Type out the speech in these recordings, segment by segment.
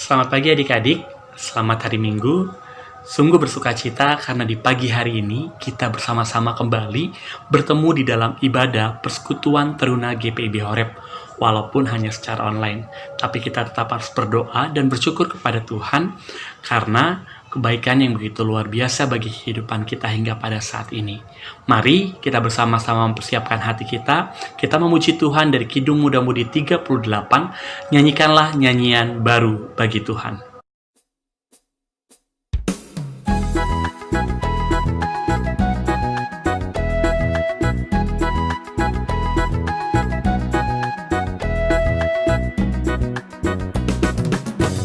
Selamat pagi adik-adik, selamat hari Minggu. Sungguh bersuka cita karena di pagi hari ini kita bersama-sama kembali bertemu di dalam ibadah persekutuan Teruna GPIB Horeb. Walaupun hanya secara online, tapi kita tetap harus berdoa dan bersyukur kepada Tuhan karena kebaikan yang begitu luar biasa bagi kehidupan kita hingga pada saat ini. Mari kita bersama-sama mempersiapkan hati kita memuji Tuhan dari Kidung Muda-Mudi 38, nyanyikanlah nyanyian baru bagi Tuhan.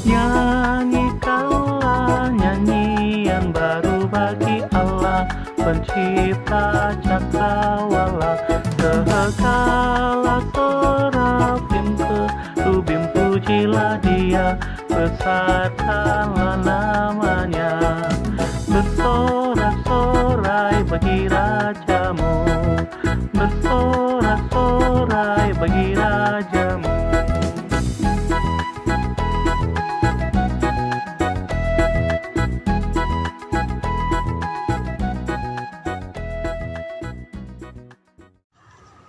Nyanyikanlah nyanyian baru bagi Allah, Pencipta cakrawala. Segala serafim kerubim pujilah Dia, besarkanlah namanya. Bersorak-sorai bagi Rajamu, bersorak-sorai bagi Rajamu.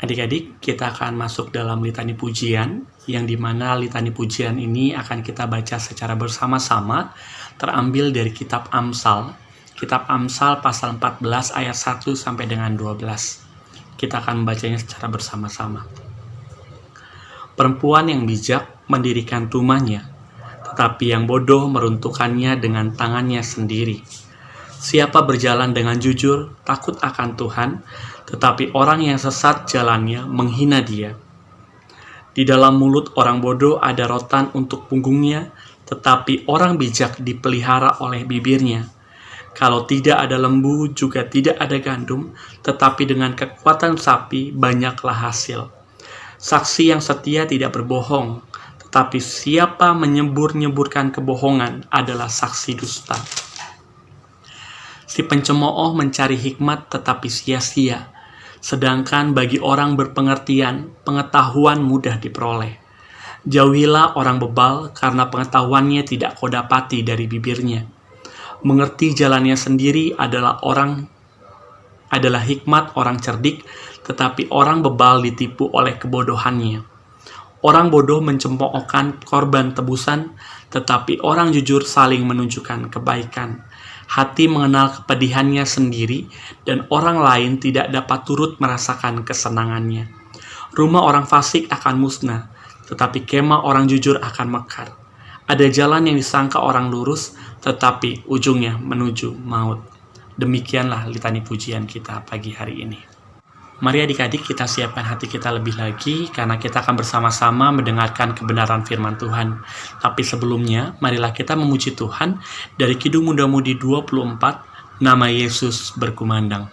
Adik-adik, kita akan masuk dalam litani pujian, yang dimana litani pujian ini akan kita baca secara bersama-sama, terambil dari kitab Amsal. Kitab Amsal pasal 14 ayat 1 sampai dengan 12. Kita akan membacanya secara bersama-sama. Perempuan yang bijak mendirikan rumahnya, tetapi yang bodoh meruntuhkannya dengan tangannya sendiri. Siapa berjalan dengan jujur, takut akan Tuhan, tetapi orang yang sesat jalannya menghina Dia. Di dalam mulut orang bodoh ada rotan untuk punggungnya, tetapi orang bijak dipelihara oleh bibirnya. Kalau tidak ada lembu, juga tidak ada gandum, tetapi dengan kekuatan sapi banyaklah hasil. Saksi yang setia tidak berbohong, tetapi siapa menyembur-nyemburkan kebohongan adalah saksi dusta. Si pencemooh mencari hikmat tetapi sia-sia, sedangkan bagi orang berpengertian, pengetahuan mudah diperoleh. Jauhilah orang bebal, karena pengetahuannya tidak kau dapati dari bibirnya. Mengerti jalannya sendiri adalah hikmat orang cerdik, tetapi orang bebal ditipu oleh kebodohannya. Orang bodoh mencemoohkan korban tebusan, tetapi orang jujur saling menunjukkan kebaikan. Hati mengenal kepedihannya sendiri, dan orang lain tidak dapat turut merasakan kesenangannya. Rumah orang fasik akan musnah, tetapi kemah orang jujur akan mekar. Ada jalan yang disangka orang lurus, tetapi ujungnya menuju maut. Demikianlah litani pujian kita pagi hari ini. Mari adik-adik kita siapkan hati kita lebih lagi, karena kita akan bersama-sama mendengarkan kebenaran firman Tuhan. Tapi sebelumnya, marilah kita memuji Tuhan dari Kidung Muda-Mudi 24, nama Yesus berkumandang.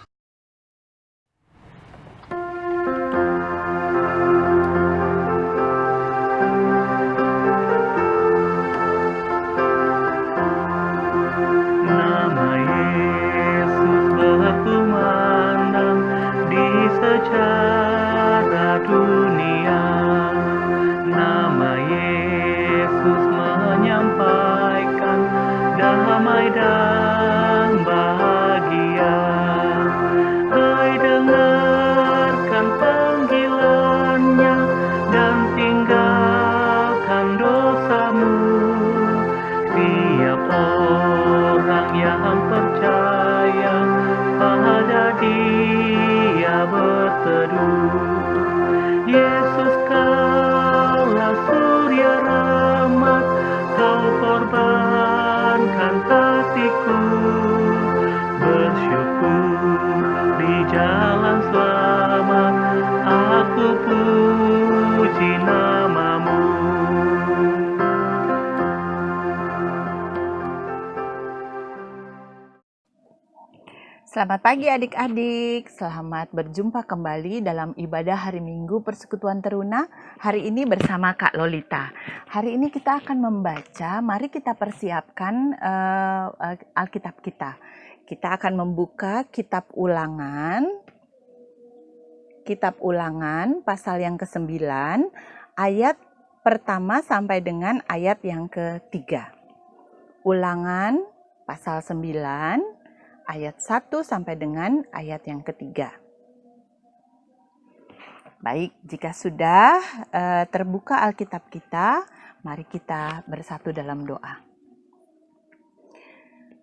Nama Yesus berkumandang di sejarah dunia. Nama Yesus menyampaikan damai dan bahagia. Hai, dengarkan panggilannya dan tinggalkan dosamu. Tiap orang yang percaya pada Dia berteduh. Yesus kaulah surya rahmat, kau korbankan hatiku. Bersyukur di jalan selamat, aku puji namamu. Selamat pagi adik-adik, selamat berjumpa kembali dalam ibadah hari Minggu Persekutuan Teruna. Hari ini bersama Kak Lolita. Hari ini kita akan membaca, mari kita persiapkan Alkitab kita. Kita akan membuka Kitab Ulangan pasal yang ke-9 ayat pertama sampai dengan ayat yang ketiga. Ulangan pasal 9 ayat 1 sampai dengan ayat yang ketiga. Baik, jika sudah terbuka Alkitab kita, mari kita bersatu dalam doa.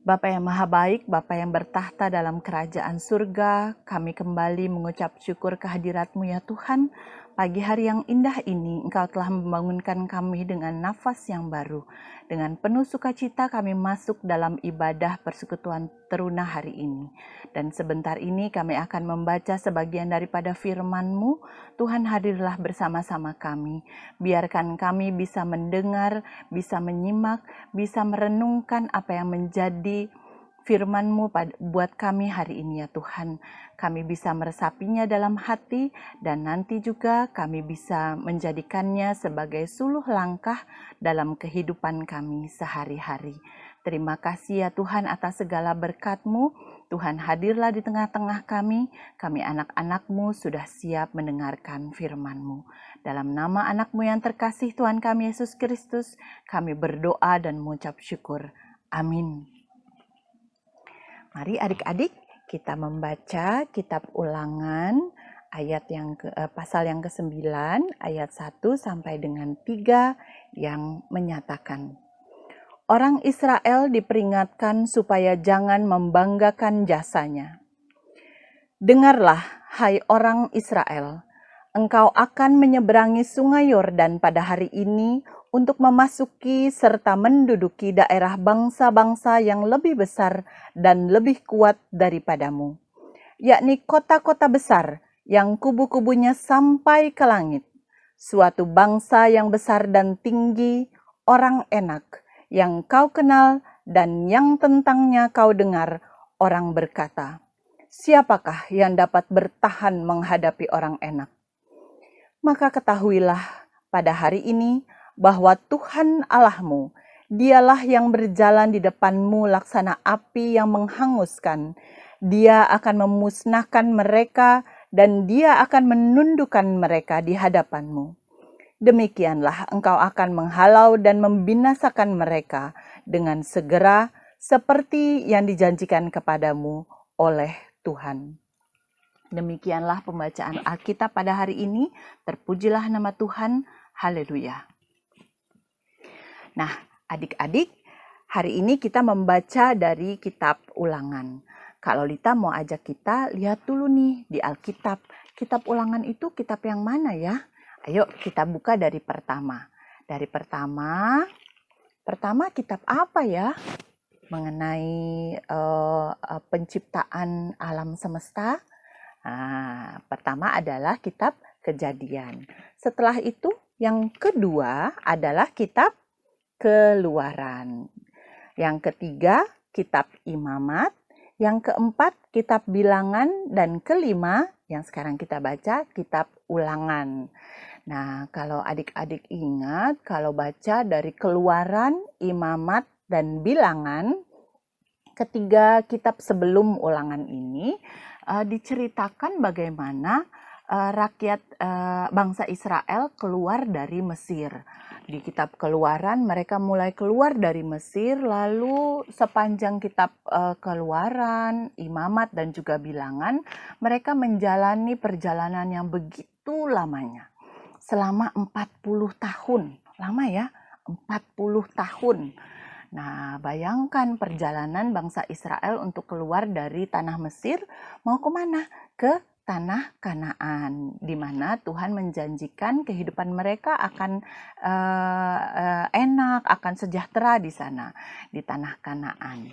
Bapa yang maha baik, Bapa yang bertahta dalam kerajaan surga, kami kembali mengucap syukur kehadirat-Mu ya Tuhan. Pagi hari yang indah ini, Engkau telah membangunkan kami dengan nafas yang baru. Dengan penuh sukacita kami masuk dalam ibadah persekutuan teruna hari ini. Dan sebentar ini kami akan membaca sebagian daripada firman-Mu. Tuhan hadirlah bersama-sama kami. Biarkan kami bisa mendengar, bisa menyimak, bisa merenungkan apa yang menjadi firman-Mu buat kami hari ini ya Tuhan. Kami bisa meresapinya dalam hati dan nanti juga kami bisa menjadikannya sebagai suluh langkah dalam kehidupan kami sehari-hari. Terima kasih ya Tuhan atas segala berkat-Mu. Tuhan hadirlah di tengah-tengah kami. Kami anak-anak-Mu sudah siap mendengarkan firman-Mu. Dalam nama anak-Mu yang terkasih Tuhan kami Yesus Kristus, kami berdoa dan mengucap syukur. Amin. Mari adik-adik kita membaca kitab Ulangan ayat pasal yang ke-9 ayat 1 sampai dengan 3 yang menyatakan, orang Israel diperingatkan supaya jangan membanggakan jasanya. Dengarlah, hai orang Israel, engkau akan menyeberangi sungai Yordan pada hari ini untuk memasuki serta menduduki daerah bangsa-bangsa yang lebih besar dan lebih kuat daripadamu, yakni kota-kota besar yang kubu-kubunya sampai ke langit, suatu bangsa yang besar dan tinggi, orang enak, yang kau kenal dan yang tentangnya kau dengar orang berkata, siapakah yang dapat bertahan menghadapi orang enak? Maka ketahuilah pada hari ini bahwa Tuhan Allahmu, dialah yang berjalan di depanmu laksana api yang menghanguskan. Dia akan memusnahkan mereka dan dia akan menundukkan mereka di hadapanmu. Demikianlah engkau akan menghalau dan membinasakan mereka dengan segera seperti yang dijanjikan kepadamu oleh Tuhan. Demikianlah pembacaan Alkitab pada hari ini. Terpujilah nama Tuhan. Haleluya. Nah, adik-adik, hari ini kita membaca dari kitab Ulangan. Kak Lolita mau ajak kita lihat dulu nih di Alkitab. Kitab Ulangan itu kitab yang mana ya? Ayo kita buka dari pertama. Dari pertama kitab apa ya? Mengenai penciptaan alam semesta. Nah, pertama adalah kitab Kejadian. Setelah itu yang kedua adalah kitab Keluaran. Yang ketiga, kitab Imamat. Yang keempat, kitab Bilangan. Dan kelima, yang sekarang kita baca, kitab Ulangan. Nah, kalau adik-adik ingat, kalau baca dari Keluaran, Imamat, dan Bilangan, ketiga kitab sebelum Ulangan ini diceritakan bagaimana rakyat bangsa Israel keluar dari Mesir. Di kitab Keluaran mereka mulai keluar dari Mesir, lalu sepanjang kitab Keluaran, Imamat dan juga Bilangan, mereka menjalani perjalanan yang begitu lamanya. Selama 40 tahun. Lama ya, 40 tahun. Nah, bayangkan perjalanan bangsa Israel untuk keluar dari tanah Mesir, mau kemana? Ke tanah Kanaan, di mana Tuhan menjanjikan kehidupan mereka akan enak, akan sejahtera di sana, di tanah Kanaan.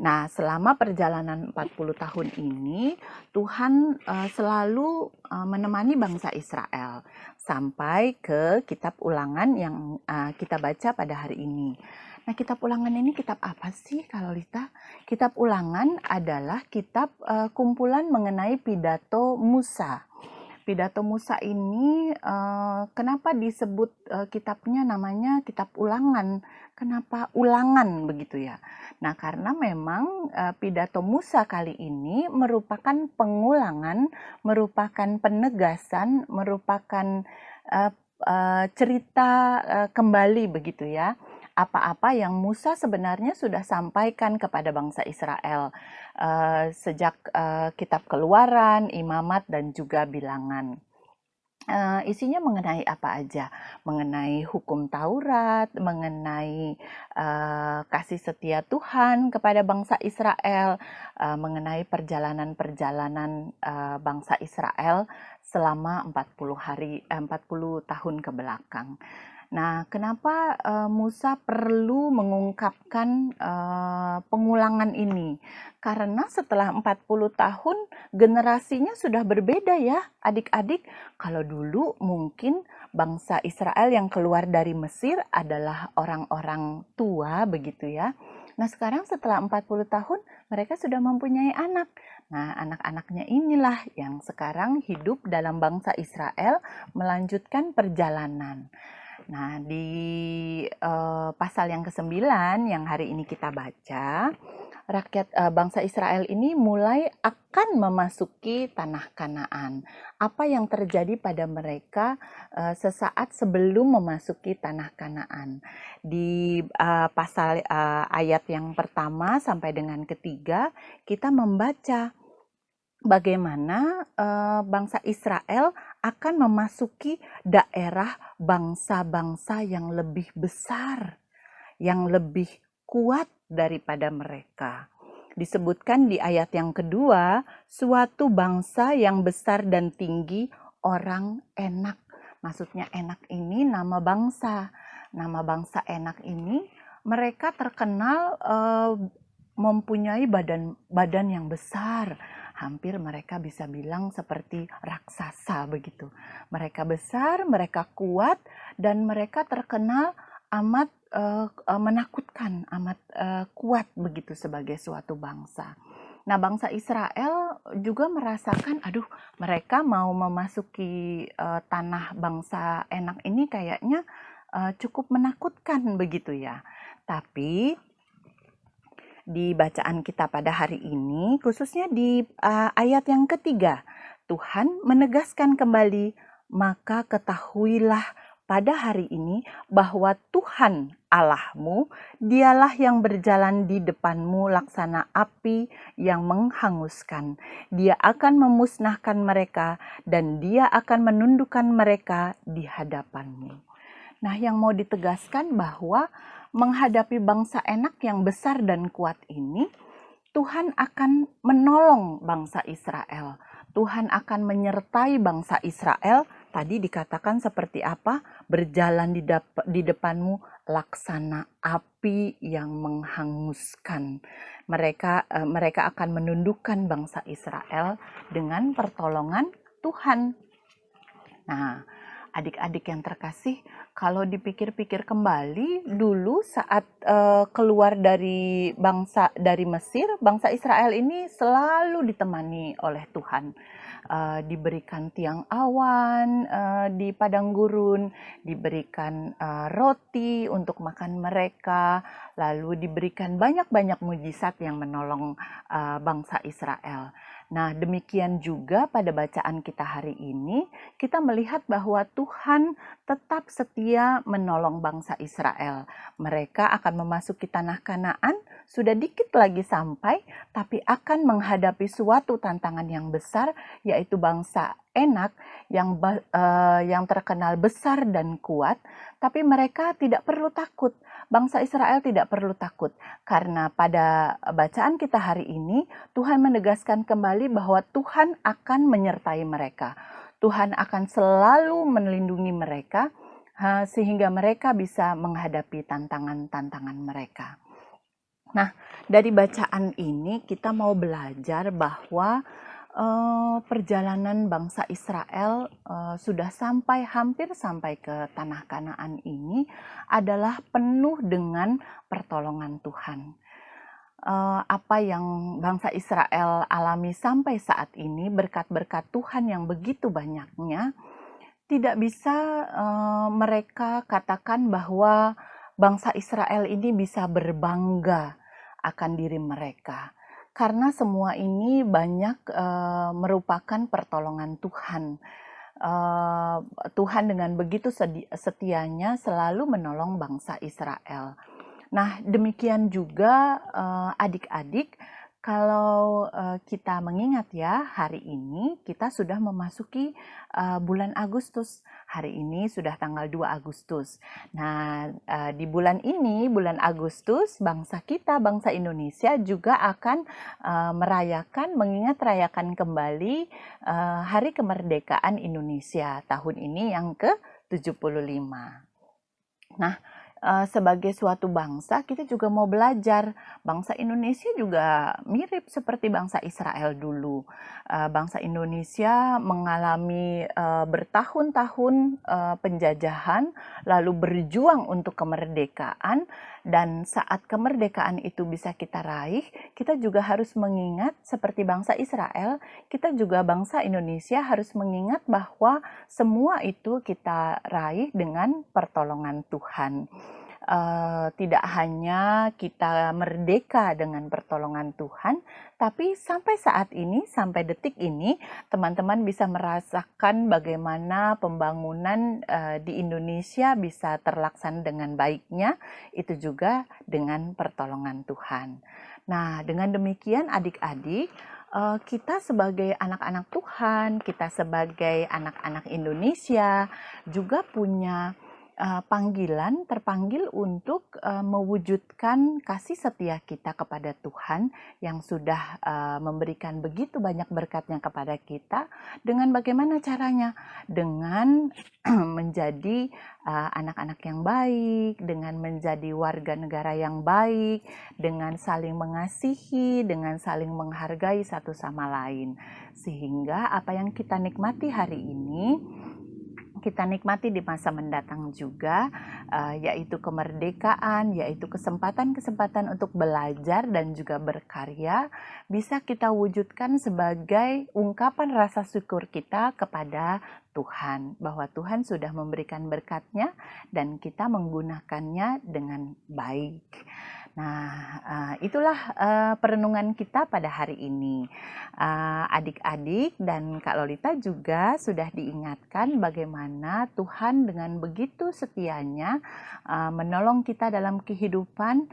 Nah, selama perjalanan 40 tahun ini, Tuhan selalu menemani bangsa Israel sampai ke kitab Ulangan yang kita baca pada hari ini. Nah, kitab Ulangan ini kitab apa sih, Kak Lolita? Kitab Ulangan adalah kitab kumpulan mengenai pidato Musa. Pidato Musa ini kenapa disebut kitabnya namanya kitab Ulangan? Kenapa ulangan begitu ya? Nah, karena memang pidato Musa kali ini merupakan pengulangan, merupakan penegasan, merupakan cerita kembali begitu ya, apa-apa yang Musa sebenarnya sudah sampaikan kepada bangsa Israel sejak kitab Keluaran, Imamat, dan juga Bilangan. Isinya mengenai apa aja? Mengenai hukum Taurat, mengenai kasih setia Tuhan kepada bangsa Israel, mengenai perjalanan-perjalanan bangsa Israel selama 40 tahun ke belakang. Nah, kenapa Musa perlu mengungkapkan pengulangan ini? Karena setelah 40 tahun generasinya sudah berbeda ya, adik-adik. Kalau dulu mungkin bangsa Israel yang keluar dari Mesir adalah orang-orang tua begitu ya. Nah, sekarang setelah 40 tahun mereka sudah mempunyai anak. Nah, anak-anaknya inilah yang sekarang hidup dalam bangsa Israel melanjutkan perjalanan. Nah, di pasal yang ke-9 yang hari ini kita baca, bangsa Israel ini mulai akan memasuki tanah Kanaan. Apa yang terjadi pada mereka sesaat sebelum memasuki tanah Kanaan? Di pasal ayat yang pertama sampai dengan ketiga, kita membaca bagaimana bangsa Israel akan memasuki daerah bangsa-bangsa yang lebih besar, yang lebih kuat daripada mereka. Disebutkan di ayat yang kedua, suatu bangsa yang besar dan tinggi, orang Enak. Maksudnya Enak ini nama bangsa. Nama bangsa Enak ini mereka terkenal mempunyai badan yang besar. Hampir mereka bisa bilang seperti raksasa begitu. Mereka besar, mereka kuat, dan mereka terkenal amat menakutkan, amat kuat begitu sebagai suatu bangsa. Nah, bangsa Israel juga merasakan, aduh, mereka mau memasuki tanah bangsa Enak ini kayaknya cukup menakutkan begitu ya. Tapi di bacaan kita pada hari ini, khususnya di ayat yang ketiga, Tuhan menegaskan kembali, maka ketahuilah pada hari ini bahwa Tuhan Allahmu, dialah yang berjalan di depanmu laksana api yang menghanguskan. Dia akan memusnahkan mereka dan dia akan menundukkan mereka di hadapanmu. Nah, yang mau ditegaskan bahwa menghadapi bangsa Enak yang besar dan kuat ini, Tuhan akan menolong bangsa Israel. Tuhan akan menyertai bangsa Israel. Tadi dikatakan seperti apa? Berjalan di depanmu laksana api yang menghanguskan. Mereka akan menundukkan bangsa Israel dengan pertolongan Tuhan. Nah, adik-adik yang terkasih, kalau dipikir-pikir kembali, dulu saat keluar dari Mesir, bangsa Israel ini selalu ditemani oleh Tuhan. Diberikan tiang awan di padang gurun, diberikan roti untuk makan mereka, lalu diberikan banyak-banyak mujizat yang menolong bangsa Israel. Nah, demikian juga pada bacaan kita hari ini, kita melihat bahwa Tuhan tetap setia menolong bangsa Israel. Mereka akan memasuki tanah Kanaan, sudah dikit lagi sampai, tapi akan menghadapi suatu tantangan yang besar, yaitu bangsa Enak yang terkenal besar dan kuat, tapi mereka tidak perlu takut. Bangsa Israel tidak perlu takut, karena pada bacaan kita hari ini, Tuhan menegaskan kembali bahwa Tuhan akan menyertai mereka. Tuhan akan selalu melindungi mereka, sehingga mereka bisa menghadapi tantangan-tantangan mereka. Nah, dari bacaan ini kita mau belajar bahwa perjalanan bangsa Israel sudah hampir sampai ke tanah Kanaan ini adalah penuh dengan pertolongan Tuhan. Apa yang bangsa Israel alami sampai saat ini, berkat-berkat Tuhan yang begitu banyaknya, tidak bisa mereka katakan bahwa bangsa Israel ini bisa berbangga akan diri mereka. Karena semua ini banyak merupakan pertolongan Tuhan. Tuhan dengan begitu setianya selalu menolong bangsa Israel. Nah, demikian juga adik-adik, kalau kita mengingat ya, hari ini kita sudah memasuki bulan Agustus. Hari ini sudah tanggal 2 Agustus. Nah, di bulan ini, bulan Agustus, bangsa kita, bangsa Indonesia juga akan rayakan kembali Hari Kemerdekaan Indonesia tahun ini yang ke-75. Nah, sebagai suatu bangsa, kita juga mau belajar. Bangsa Indonesia juga mirip seperti bangsa Israel dulu. Bangsa Indonesia mengalami bertahun-tahun penjajahan, lalu berjuang untuk kemerdekaan, dan saat kemerdekaan itu bisa kita raih, kita juga harus mengingat seperti bangsa Israel, kita juga bangsa Indonesia harus mengingat bahwa semua itu kita raih dengan pertolongan Tuhan. Tidak hanya kita merdeka dengan pertolongan Tuhan, tapi sampai saat ini, sampai detik ini, teman-teman bisa merasakan bagaimana pembangunan di Indonesia bisa terlaksana dengan baiknya, itu juga dengan pertolongan Tuhan. Nah, dengan demikian adik-adik, kita sebagai anak-anak Tuhan, kita sebagai anak-anak Indonesia juga punya terpanggil untuk mewujudkan kasih setia kita kepada Tuhan yang sudah memberikan begitu banyak berkatnya kepada kita. Dengan bagaimana caranya? Dengan menjadi anak-anak yang baik, dengan menjadi warga negara yang baik, dengan saling mengasihi, dengan saling menghargai satu sama lain. Sehingga apa yang kita nikmati hari ini, kita nikmati di masa mendatang juga, yaitu kemerdekaan, yaitu kesempatan-kesempatan untuk belajar dan juga berkarya, bisa kita wujudkan sebagai ungkapan rasa syukur kita kepada Tuhan, bahwa Tuhan sudah memberikan berkat-Nya dan kita menggunakannya dengan baik. Nah, itulah perenungan kita pada hari ini. Adik-adik dan Kak Lolita juga sudah diingatkan bagaimana Tuhan dengan begitu setianya menolong kita dalam kehidupan,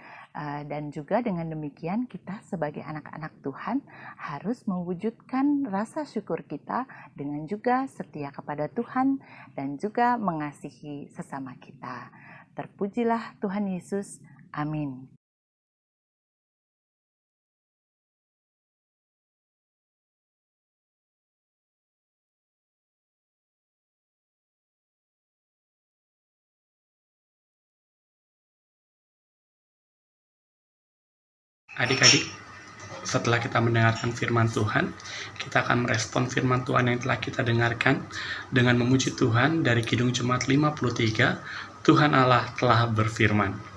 dan juga dengan demikian kita sebagai anak-anak Tuhan harus mewujudkan rasa syukur kita dengan juga setia kepada Tuhan dan juga mengasihi sesama kita. Terpujilah Tuhan Yesus. Amin. Adik-adik, setelah kita mendengarkan firman Tuhan, kita akan merespon firman Tuhan yang telah kita dengarkan dengan memuji Tuhan dari Kidung Jemaat 53, Tuhan Allah telah berfirman.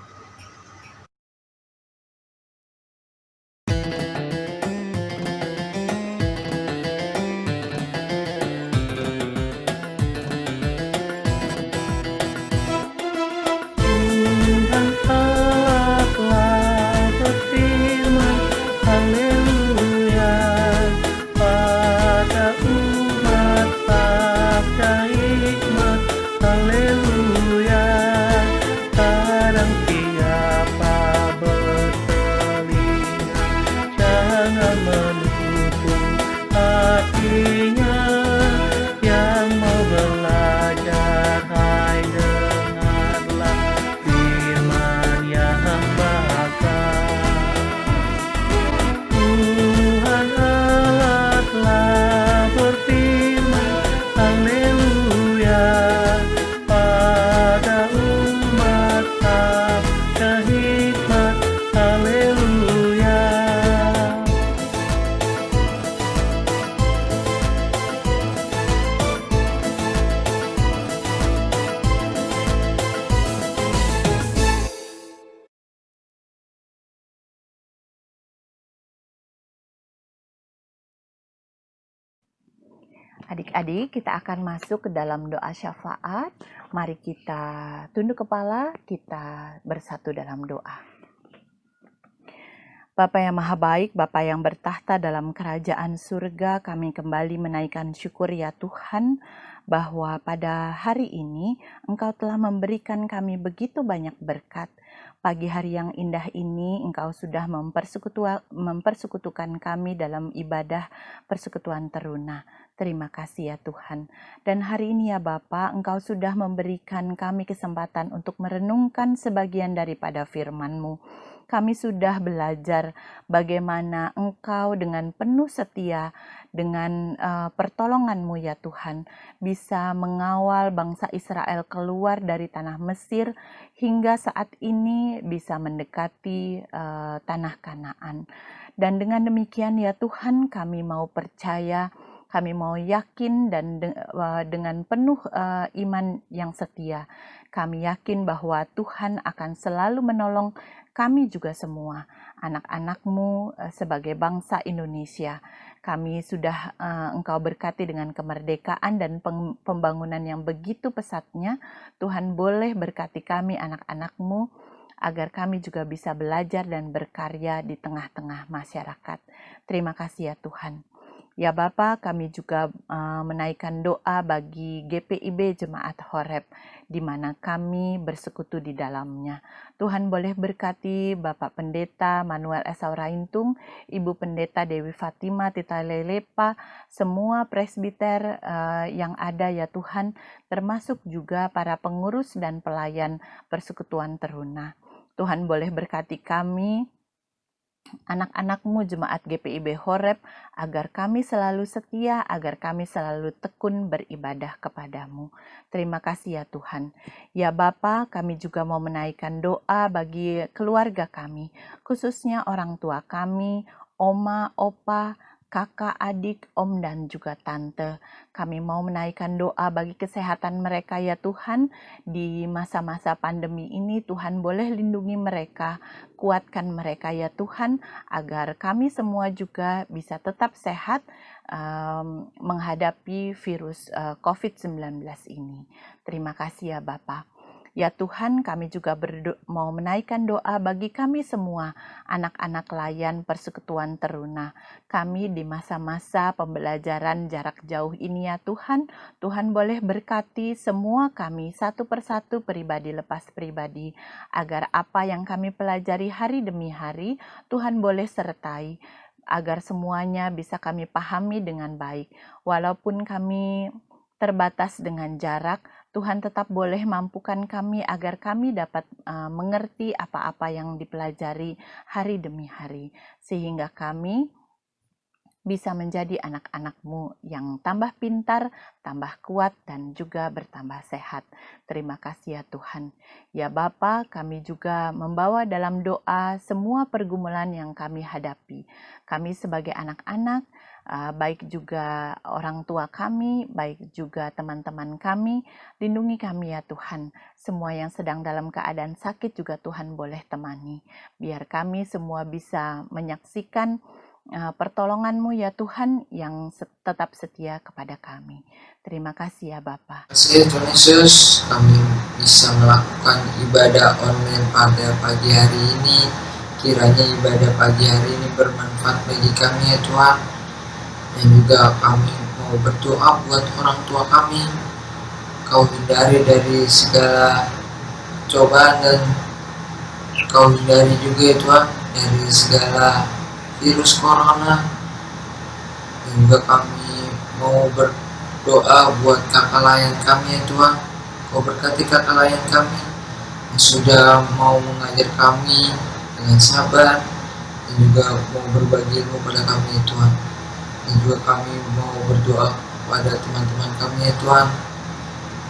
Adik-adik, kita akan masuk ke dalam doa syafaat. Mari kita tunduk kepala, kita bersatu dalam doa. Bapa yang maha baik, Bapa yang bertahta dalam kerajaan surga, kami kembali menaikkan syukur ya Tuhan, bahwa pada hari ini Engkau telah memberikan kami begitu banyak berkat. Pagi hari yang indah ini Engkau sudah mempersekutukan kami dalam ibadah persekutuan teruna. Terima kasih ya Tuhan. Dan hari ini ya Bapa, Engkau sudah memberikan kami kesempatan untuk merenungkan sebagian daripada firman-Mu. Kami sudah belajar bagaimana Engkau dengan penuh setia, dengan pertolongan-Mu ya Tuhan, bisa mengawal bangsa Israel keluar dari tanah Mesir hingga saat ini bisa mendekati tanah Kanaan. Dan dengan demikian ya Tuhan, kami mau percaya, kami mau yakin dan dengan penuh iman yang setia. Kami yakin bahwa Tuhan akan selalu menolong kami juga semua, anak-anak-Mu sebagai bangsa Indonesia. Kami sudah Engkau berkati dengan kemerdekaan dan pembangunan yang begitu pesatnya. Tuhan boleh berkati kami anak-anak-Mu agar kami juga bisa belajar dan berkarya di tengah-tengah masyarakat. Terima kasih ya Tuhan. Ya Bapa, kami juga menaikkan doa bagi GPIB Jemaat Horeb, di mana kami bersekutu di dalamnya. Tuhan boleh berkati Bapak Pendeta Manuel Esau Raintung, Ibu Pendeta Dewi Fatima Tita Lelepa, semua presbiter yang ada ya Tuhan, termasuk juga para pengurus dan pelayan persekutuan teruna. Tuhan boleh berkati kami, anak-anak-Mu Jemaat GPIB Horeb, agar kami selalu setia, agar kami selalu tekun beribadah kepadamu. Terima kasih ya Tuhan. Ya Bapa, kami juga mau menaikkan doa bagi keluarga kami, khususnya orang tua kami, oma, opa, kakak, adik, om, dan juga tante. Kami mau menaikkan doa bagi kesehatan mereka ya Tuhan. Di masa-masa pandemi ini Tuhan boleh lindungi mereka, kuatkan mereka ya Tuhan, agar kami semua juga bisa tetap sehat menghadapi virus COVID-19 ini. Terima kasih ya Bapa. Ya Tuhan, kami juga mau menaikkan doa bagi kami semua, anak-anak layan persekutuan teruna. Kami di masa-masa pembelajaran jarak jauh ini ya Tuhan, Tuhan boleh berkati semua kami satu persatu, pribadi lepas pribadi, agar apa yang kami pelajari hari demi hari, Tuhan boleh sertai, agar semuanya bisa kami pahami dengan baik. Walaupun kami terbatas dengan jarak, Tuhan tetap boleh mampukan kami agar kami dapat mengerti apa-apa yang dipelajari hari demi hari, sehingga kami bisa menjadi anak-anak-Mu yang tambah pintar, tambah kuat, dan juga bertambah sehat. Terima kasih ya Tuhan. Ya Bapa, kami juga membawa dalam doa semua pergumulan yang kami hadapi. Kami sebagai anak-anak, baik juga orang tua kami, baik juga teman-teman kami, lindungi kami ya Tuhan. Semua yang sedang dalam keadaan sakit juga Tuhan boleh temani. Biar kami semua bisa menyaksikan pertolongan-Mu ya Tuhan yang tetap setia kepada kami. Terima kasih ya Bapa. Terima kasih Tuhan Yesus, kami bisa melakukan ibadah online pada pagi hari ini. Kiranya ibadah pagi hari ini bermanfaat bagi kami ya Tuhan. Dan juga kami mau berdoa buat orang tua kami. Kau hindari dari segala cobaan, dan Kau hindari juga ya Tuhan dari segala virus corona. Dan juga kami mau berdoa buat kakak layan kami ya Tuhan. Kau berkati kakak layan kami yang sudah mau mengajar kami dengan sabar, dan juga mau berbagi ilmu pada kami ya Tuhan. Dan juga kami mau berdoa kepada teman-teman kami ya Tuhan.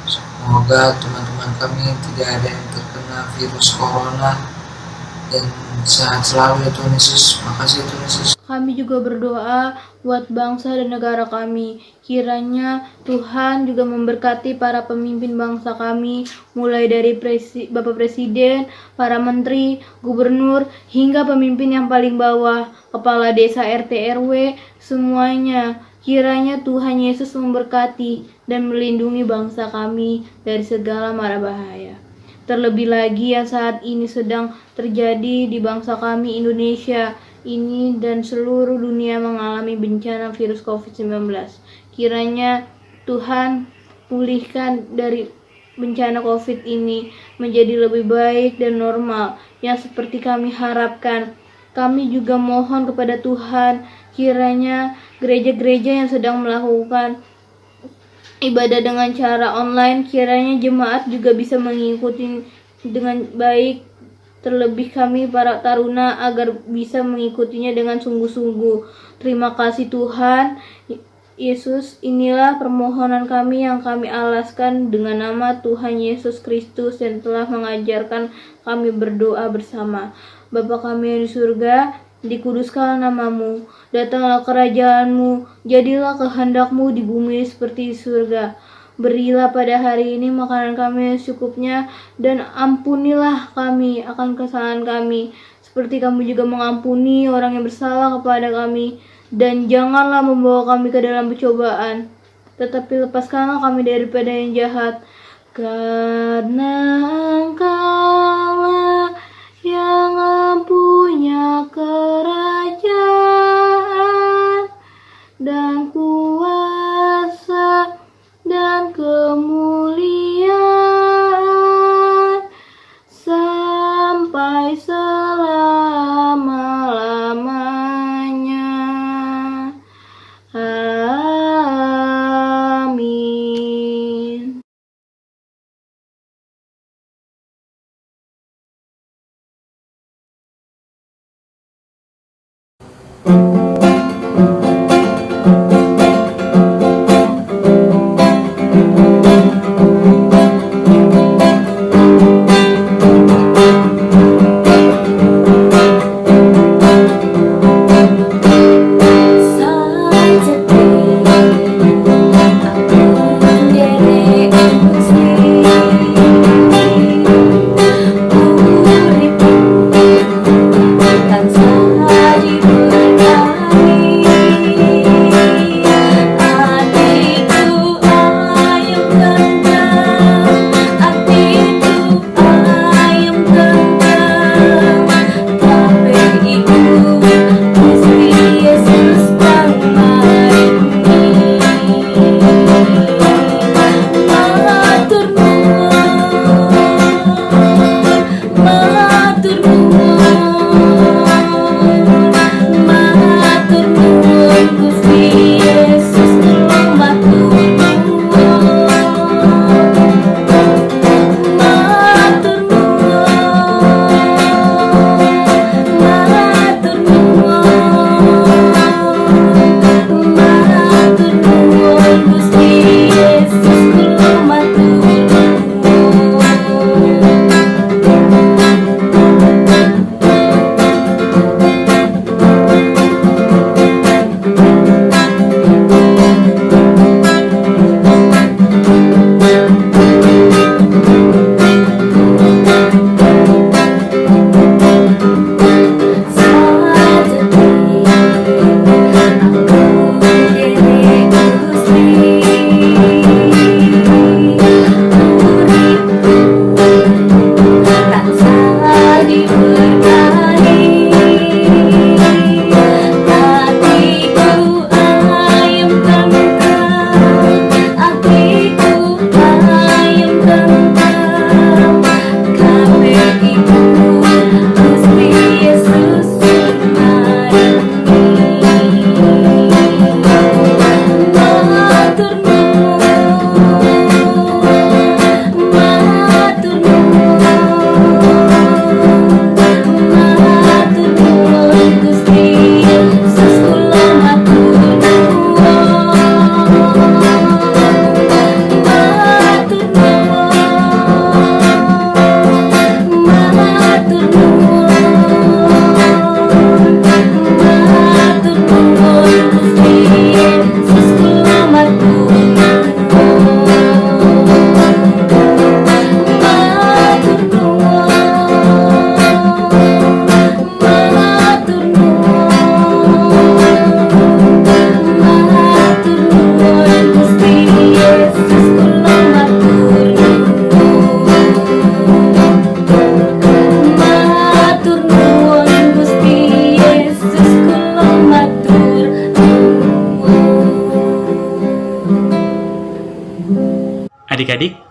Semoga teman-teman kami tidak ada yang terkena virus corona dan sehat selalu ya Tuhan Yesus. Makasih ya Tuhan Yesus. Kami juga berdoa buat bangsa dan negara kami. Kiranya Tuhan juga memberkati para pemimpin bangsa kami, mulai dari Bapak Presiden, para menteri, gubernur, hingga pemimpin yang paling bawah, kepala desa, RT, RW, semuanya. Kiranya Tuhan Yesus memberkati dan melindungi bangsa kami dari segala mara bahaya. Terlebih lagi yang saat ini sedang terjadi di bangsa kami Indonesia ini dan seluruh dunia mengalami bencana virus COVID-19. Kiranya Tuhan pulihkan dari bencana COVID ini menjadi lebih baik dan normal yang seperti kami harapkan. Kami juga mohon kepada Tuhan, kiranya gereja-gereja yang sedang melakukan ibadah dengan cara online, kiranya jemaat juga bisa mengikuti dengan baik, terlebih kami para taruna agar bisa mengikutinya dengan sungguh-sungguh. Terima kasih Tuhan Yesus, inilah permohonan kami yang kami alaskan dengan nama Tuhan Yesus Kristus yang telah mengajarkan kami berdoa bersama. Bapa kami yang di surga, dikuduskanlah namamu, datanglah kerajaanmu, jadilah kehendakmu di bumi seperti di surga. Berilah pada hari ini makanan kami yang secukupnya, dan ampunilah kami akan kesalahan kami, seperti kami juga mengampuni orang yang bersalah kepada kami. Dan janganlah membawa kami ke dalam pencobaan, tetapi lepaskanlah kami daripada yang jahat. Karena Engkaulah yang mempunyai kerajaan dan kuasa dan kemuliaan sampai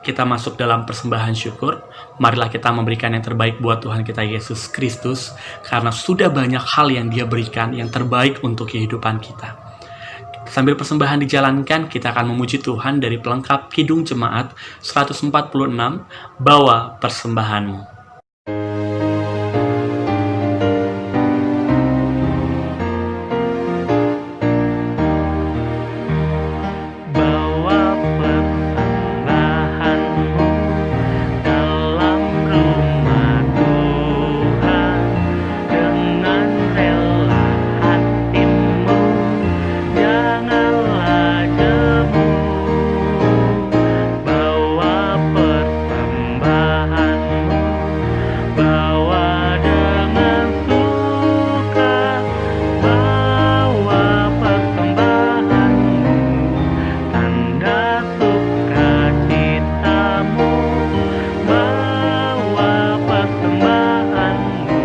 kita masuk dalam persembahan syukur, marilah kita memberikan yang terbaik buat Tuhan kita Yesus Kristus, karena sudah banyak hal yang Dia berikan yang terbaik untuk kehidupan kita. Sambil persembahan dijalankan, kita akan memuji Tuhan dari pelengkap Kidung Jemaat 146, Bawa Persembahanmu. Bawa persembahanmu dalam rumah Tuhan dengan rela hatimu, janganlah jemu. Bawa persembahanmu, bawa dengan suka, bawa persembahanmu, tanda sukacitamu, bawa persembahanmu,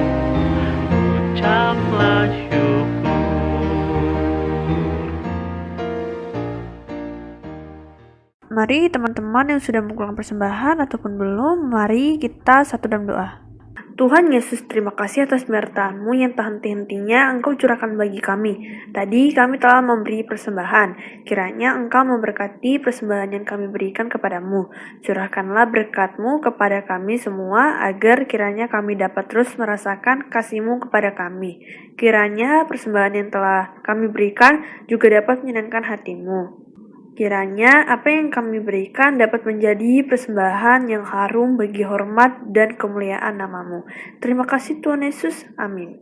ucaplah syukur. Mari teman-teman yang sudah mengumpulkan persembahan ataupun belum, mari kita satu dalam doa. Tuhan Yesus, terima kasih atas penyertaan-Mu yang tak henti-hentinya Engkau curahkan bagi kami. Tadi kami telah memberi persembahan. Kiranya Engkau memberkati persembahan yang kami berikan kepadamu. Curahkanlah berkat-Mu kepada kami semua, agar kiranya kami dapat terus merasakan kasih-Mu kepada kami. Kiranya persembahan yang telah kami berikan juga dapat menyenangkan hati-Mu. Kiranya apa yang kami berikan dapat menjadi persembahan yang harum bagi hormat dan kemuliaan nama-Mu. Terima kasih Tuhan Yesus. Amin.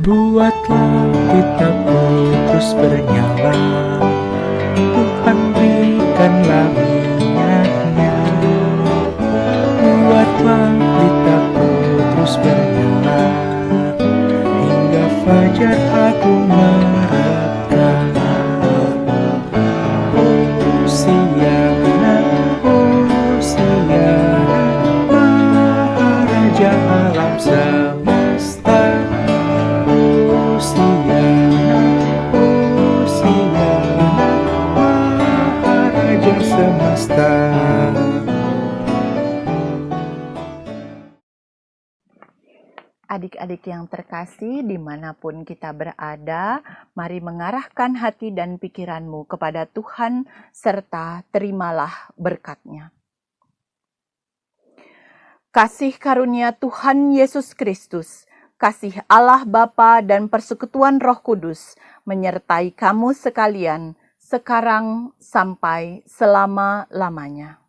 Buatlah kitabku terus bernyala, Tuhan berikanlah minyaknya. Buatlah kitabku terus bernyala, hingga fajar aku merekam. Hosiana, Hosiana, Maharaja alam semesta. Hosiana, Hosiana, Maharaja semesta. Adik-adik yang terkasih, dimanapun kita berada, mari mengarahkan hati dan pikiranmu kepada Tuhan, serta terimalah berkat-Nya. Kasih karunia Tuhan Yesus Kristus, kasih Allah Bapa dan persekutuan Roh Kudus, menyertai kamu sekalian, sekarang sampai selama-lamanya.